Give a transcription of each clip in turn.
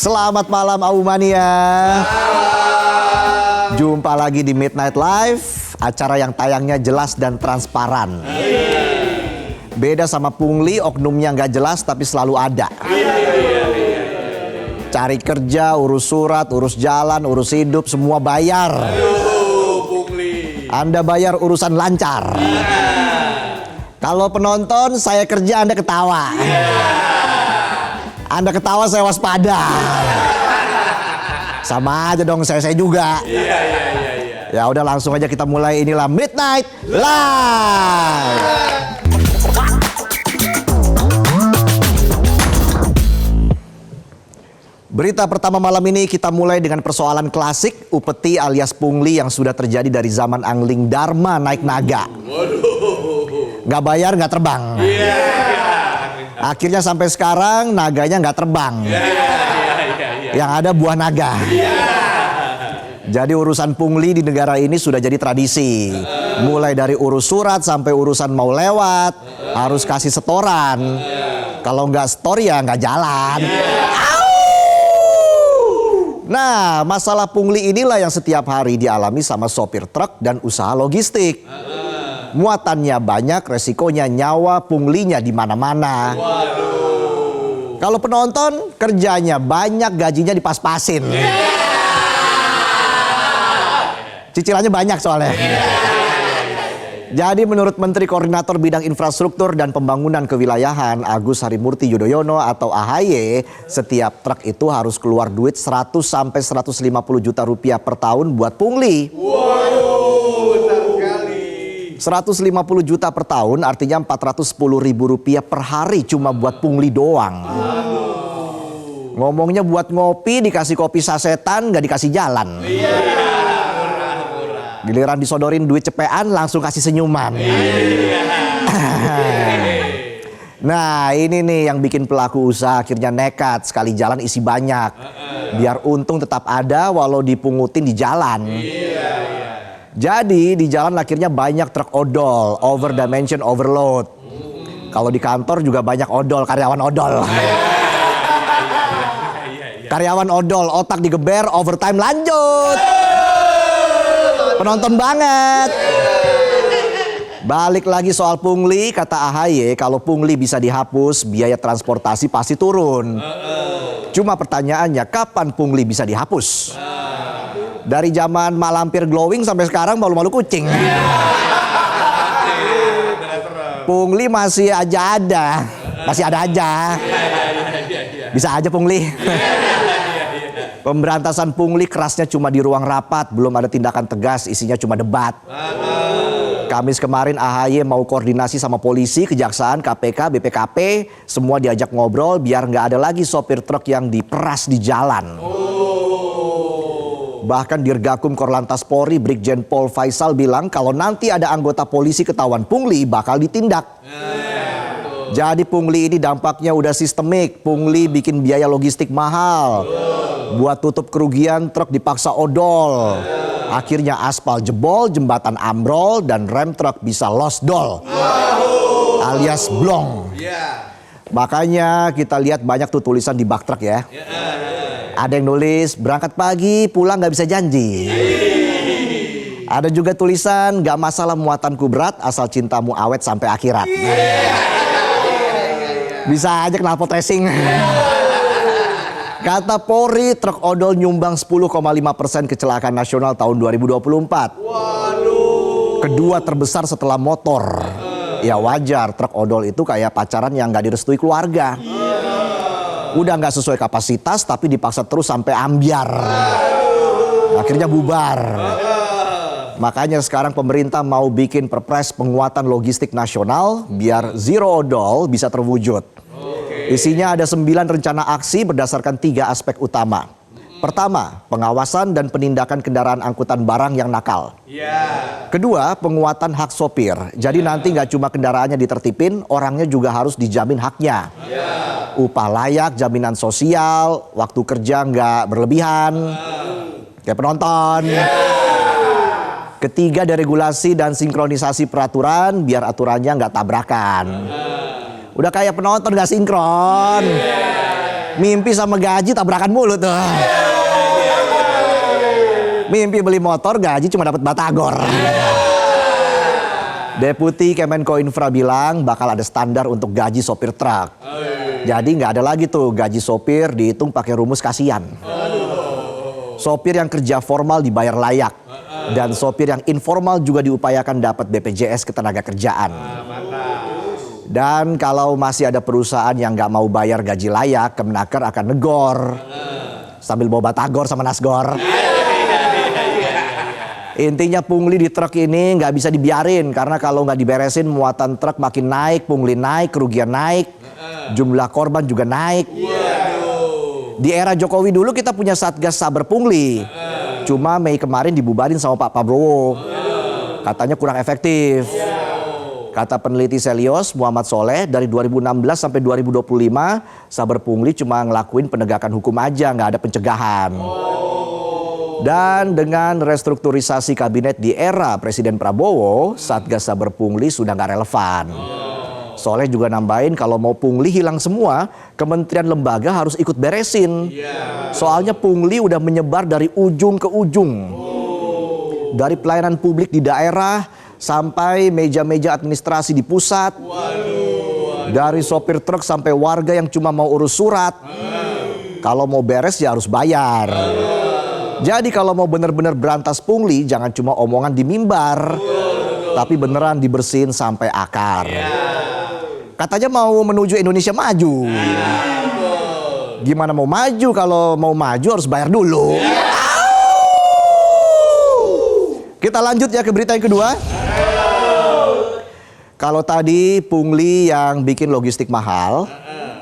Selamat malam Aumania. Jumpa lagi di Midnight Live, acara yang tayangnya jelas dan transparan. Beda sama Pungli, oknumnya nggak jelas tapi selalu ada. Cari kerja, urus surat, urus jalan, urus hidup, semua bayar. Anda bayar urusan lancar. Kalau penonton, saya kerja, Anda ketawa. Anda ketawa, saya waspada. Sama aja dong, saya juga. Ya udah langsung aja kita mulai, inilah Midnight Live. Berita pertama malam ini kita mulai dengan persoalan klasik upeti alias pungli yang sudah terjadi dari zaman Angling Dharma naik naga. Nggak bayar nggak terbang. Akhirnya sampai sekarang naganya nggak terbang. Yang ada buah naga. Jadi urusan pungli di negara ini sudah jadi tradisi. Mulai dari urus surat sampai urusan mau lewat harus kasih setoran. Kalau nggak setor ya nggak jalan. Nah, masalah pungli inilah yang setiap hari dialami sama sopir truk dan usaha logistik. Muatannya banyak, resikonya nyawa punglinya di mana-mana. Kalau penonton, kerjanya banyak, gajinya dipas-pasin. Cicilannya banyak soalnya. Jadi menurut Menteri Koordinator Bidang Infrastruktur dan Pembangunan Kewilayahan Agus Harimurti Yudhoyono atau AHY, setiap truk itu harus keluar duit 100 sampai 150 juta rupiah per tahun buat pungli. 150 juta per tahun artinya 410 ribu rupiah per hari cuma buat pungli doang. Ngomongnya buat ngopi dikasih kopi sasetan gak dikasih jalan. Giliran disodorin duit cepean langsung kasih senyuman. Nah ini nih yang bikin pelaku usaha akhirnya nekat, sekali jalan isi banyak. Biar untung tetap ada walau dipungutin di jalan. Jadi di jalan akhirnya banyak truk odol, over dimension overload. Kalau di kantor juga banyak odol, karyawan odol. Karyawan odol, otak digeber, overtime lanjut. Penonton banget. Balik lagi soal pungli, kata AHY, kalau pungli bisa dihapus, biaya transportasi pasti turun. Cuma pertanyaannya, kapan pungli bisa dihapus? Dari zaman Mak Lampir glowing sampai sekarang malu-malu kucing. Pungli masih aja ada. Masih ada aja. Bisa aja pungli. Pemberantasan pungli kerasnya cuma di ruang rapat, belum ada tindakan tegas, isinya cuma debat. Kamis kemarin AHY mau koordinasi sama polisi, kejaksaan, KPK, BPKP, semua diajak ngobrol biar nggak ada lagi sopir truk yang diperas di jalan. Bahkan Dirgakum Korlantas Polri Brigjen Pol Faisal bilang kalau nanti ada anggota polisi ketahuan pungli bakal ditindak. Jadi pungli ini dampaknya udah sistemik. Pungli bikin biaya logistik mahal. Buat tutup kerugian truk dipaksa odol. Akhirnya aspal jebol, jembatan ambrol, dan rem truk bisa losdol alias blong. Makanya kita lihat banyak tuh tulisan di bak truk ya. Ada yang nulis berangkat pagi pulang gak bisa janji. Ada juga tulisan gak masalah muatanku berat asal cintamu awet sampai akhirat. Bisa aja knalpot racing. Kata Polri, truk odol nyumbang 10,5% kecelakaan nasional tahun 2024. Kedua terbesar setelah motor. Ya wajar, truk odol itu kayak pacaran yang gak direstui keluarga. Udah gak sesuai kapasitas tapi dipaksa terus sampai ambyar. Akhirnya bubar. Makanya sekarang pemerintah mau bikin perpres penguatan logistik nasional biar zero odol bisa terwujud. Isinya ada 9 rencana aksi berdasarkan 3 aspek utama. Pertama, pengawasan dan penindakan kendaraan angkutan barang yang nakal. Kedua, penguatan hak sopir. Jadi nanti nggak cuma kendaraannya ditertipin, orangnya juga harus dijamin haknya. Upah layak, jaminan sosial, waktu kerja nggak berlebihan. Kayak penonton. Ketiga, deregulasi dan sinkronisasi peraturan biar aturannya nggak tabrakan. Udah kayak penonton gak sinkron. Mimpi sama gaji tabrakan mulu tuh. Mimpi beli motor, gaji cuma dapat batagor. Deputi Kemenko Infra bilang bakal ada standar untuk gaji sopir truk. Jadi nggak ada lagi tuh gaji sopir dihitung pakai rumus kasihan. Sopir yang kerja formal dibayar layak. Dan sopir yang informal juga diupayakan dapat BPJS Ketenagakerjaan. Dan kalau masih ada perusahaan yang nggak mau bayar gaji layak, Kemenaker akan negor. Sambil bawa batagor sama nasgor. Intinya pungli di truk ini nggak bisa dibiarin. Karena kalau nggak diberesin muatan truk makin naik, pungli naik, kerugian naik. Jumlah korban juga naik. Di era Jokowi dulu kita punya Satgas Saber Pungli. Cuma Mei kemarin dibubarin sama Pak Prabowo. Katanya kurang efektif. Kata peneliti Selios Muhammad Soleh, dari 2016 sampai 2025 Saber Pungli cuma ngelakuin penegakan hukum aja, nggak ada pencegahan. Dan dengan restrukturisasi kabinet di era Presiden Prabowo, Satgas Saber Pungli sudah nggak relevan. Soleh juga nambahin kalau mau pungli hilang semua, kementerian lembaga harus ikut beresin. Soalnya pungli udah menyebar dari ujung ke ujung. Dari pelayanan publik di daerah sampai meja-meja administrasi di pusat. Dari sopir truk sampai warga yang cuma mau urus surat. Kalau mau beres ya harus bayar. Jadi kalau mau benar-benar berantas pungli, jangan cuma omongan di mimbar, tapi beneran dibersihin sampai akar. Katanya mau menuju Indonesia maju. Gimana mau maju kalau mau maju harus bayar dulu. Kita lanjut ya ke berita yang kedua. Kalau tadi pungli yang bikin logistik mahal,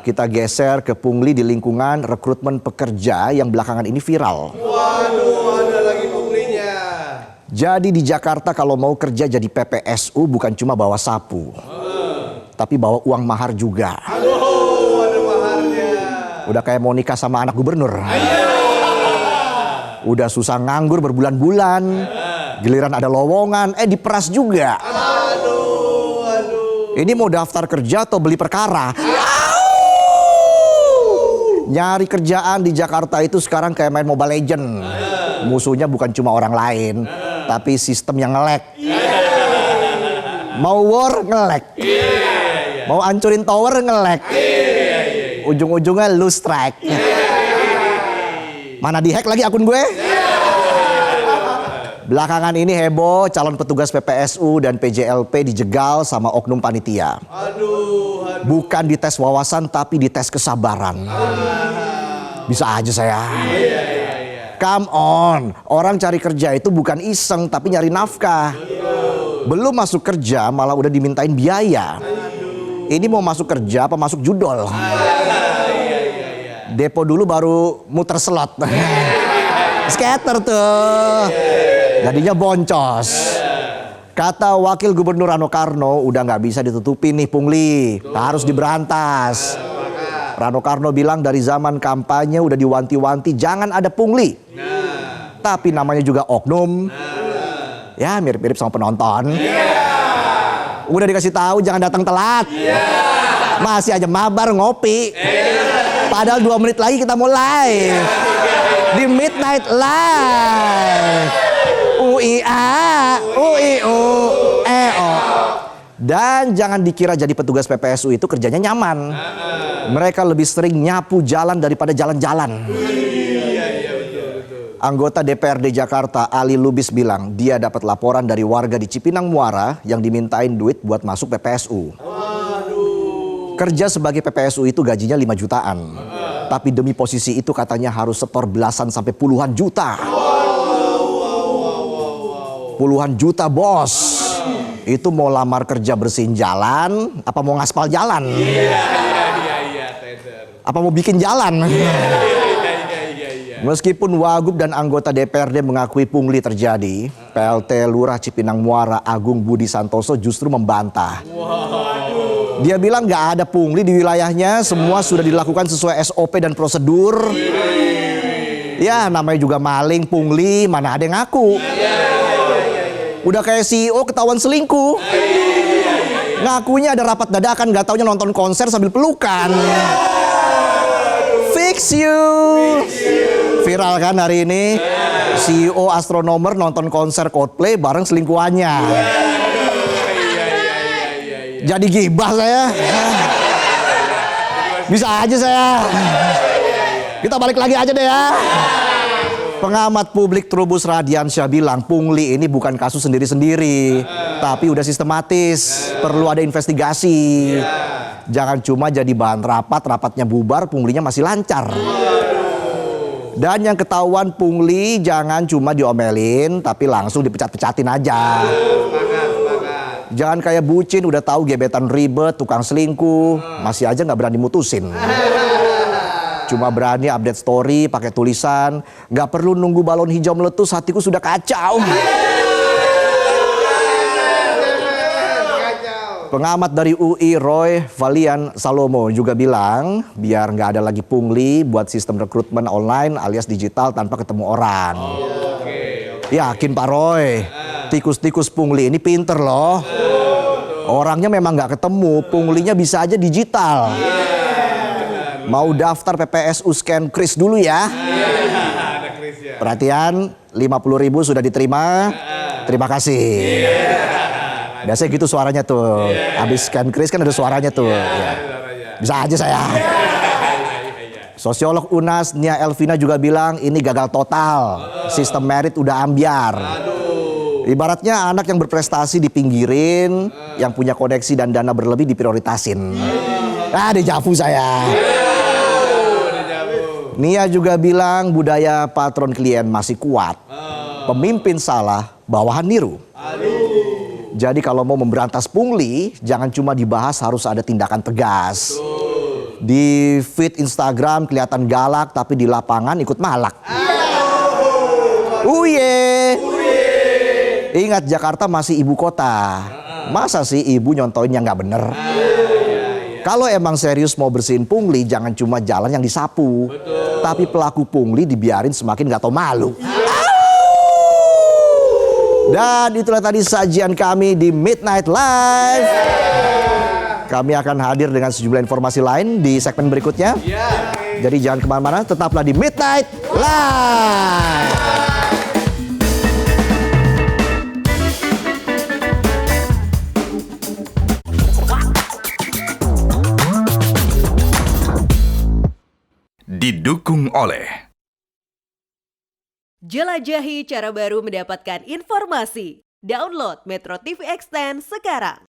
kita geser ke pungli di lingkungan rekrutmen pekerja yang belakangan ini viral. Waduh, ada lagi punglinya. Jadi di Jakarta kalau mau kerja jadi PPSU bukan cuma bawa sapu, tapi bawa uang mahar juga. Aduh, ada maharnya. Udah kayak mau nikah sama anak gubernur. Udah susah nganggur berbulan-bulan, giliran ada lowongan, diperas juga. Aduh. Ini mau daftar kerja atau beli perkara? Nyari kerjaan di Jakarta itu sekarang kayak main Mobile Legend. Musuhnya bukan cuma orang lain, tapi sistem yang nge-lag. Mau war nge-lag. Mau hancurin tower nge-lag. Ujung-ujungnya lose track. Mana dihack lagi akun gue? Belakangan ini heboh calon petugas PPSU dan PJLP dijegal sama oknum panitia. Aduh. Bukan dites wawasan tapi dites kesabaran. Bisa aja saya. Come on, orang cari kerja itu bukan iseng tapi nyari nafkah. Belum masuk kerja malah udah dimintain biaya. Ini mau masuk kerja apa masuk judol? Depo dulu baru muter slot. Scatter tuh. Jadinya boncos. Kata Wakil Gubernur Rano Karno, udah nggak bisa ditutupi nih pungli, harus diberantas. Rano Karno bilang dari zaman kampanye udah diwanti-wanti jangan ada pungli. Tapi namanya juga oknum. Ya mirip-mirip sama penonton. Udah dikasih tahu jangan datang telat. Masih aja mabar ngopi. Padahal 2 menit lagi kita mulai. Di Midnight Live. UIA, UIU, EO. Dan jangan dikira jadi petugas PPSU itu kerjanya nyaman. Mereka lebih sering nyapu jalan daripada jalan-jalan. Anggota DPRD Jakarta Ali Lubis bilang dia dapat laporan dari warga di Cipinang Muara yang dimintain duit buat masuk PPSU. Kerja sebagai PPSU itu gajinya 5 jutaan. Tapi demi posisi itu katanya harus setor belasan sampai puluhan juta. Puluhan juta bos. Itu mau lamar kerja bersihin jalan, apa mau ngaspal jalan? Apa mau bikin jalan? Meskipun Wagub dan anggota DPRD mengakui pungli terjadi, PLT Lurah Cipinang Muara Agung Budi Santoso justru membantah. Dia bilang nggak ada pungli di wilayahnya, semua sudah dilakukan sesuai SOP dan prosedur. Ya namanya juga maling, pungli, mana ada yang ngaku. Udah kayak CEO ketahuan selingkuh. Ngakunya ada rapat dadakan, gak taunya nonton konser sambil pelukan. Miss you. Viral kan hari ini. CEO Astronomer nonton konser Coldplay bareng selingkuhannya. Jadi gibah saya. Bisa aja saya. Kita balik lagi aja deh ya. Pengamat publik Trubus Radiansyah bilang pungli ini bukan kasus sendiri-sendiri, tapi udah sistematis, perlu ada investigasi. Jangan cuma jadi bahan rapat, rapatnya bubar, punglinya masih lancar. Dan yang ketahuan pungli jangan cuma diomelin, tapi langsung dipecat-pecatin aja. Jangan kayak bucin udah tahu gebetan ribet, tukang selingkuh, masih aja nggak berani mutusin. Cuma berani update story pakai tulisan, nggak perlu nunggu balon hijau meletus, hatiku sudah kacau. Pengamat dari UI Roy Valian Salomo juga bilang, biar nggak ada lagi pungli buat sistem rekrutmen online alias digital tanpa ketemu orang. Yakin Pak Roy, tikus-tikus pungli ini pinter loh. Orangnya memang nggak ketemu, punglinya bisa aja digital. Mau daftar PPSU scan kris dulu ya. Perhatian, 50.000 sudah diterima. Terima kasih. Biasanya gitu suaranya tuh. Habis scan kris kan ada suaranya tuh. Ya. Bisa aja saya. Sosiolog UNAS Nia Elvina juga bilang ini gagal total. Sistem merit udah ambiar. Ibaratnya anak yang berprestasi dipinggirin, yang punya koneksi dan dana berlebih diprioritasin. Dejavu saya. Nia juga bilang budaya patron klien masih kuat. Pemimpin salah, bawahan niru. Jadi kalau mau memberantas pungli, jangan cuma dibahas, harus ada tindakan tegas. Di feed Instagram kelihatan galak, tapi di lapangan ikut malak. Uye. Ingat Jakarta masih ibu kota. Masa sih ibu nyontoin yang nggak bener? Kalau emang serius mau bersihin pungli, jangan cuma jalan yang disapu. Tapi pelaku pungli dibiarin semakin gak tau malu. Dan itulah tadi sajian kami di Midnight Live. Kami akan hadir dengan sejumlah informasi lain di segmen berikutnya. Jadi jangan kemana-mana, tetaplah di Midnight Live. Didukung oleh jelajahi cara baru mendapatkan informasi. Download Metro TV Extend sekarang.